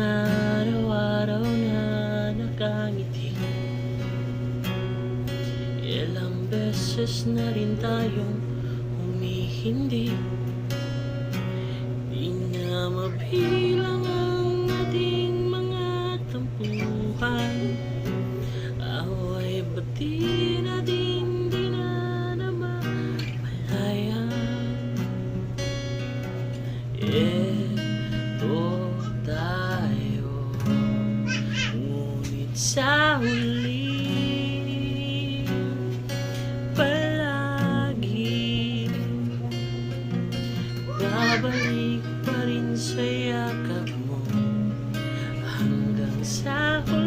araw-araw na nakangiti. Ilang beses na rin tayong humihindi. Di na mabilang ang ating mga tampuhan. Away bati na din di na namamalayan. Eto tayo, ngunit sa huli palagi babalik pa rin sa yakap mo hanggang sa huli.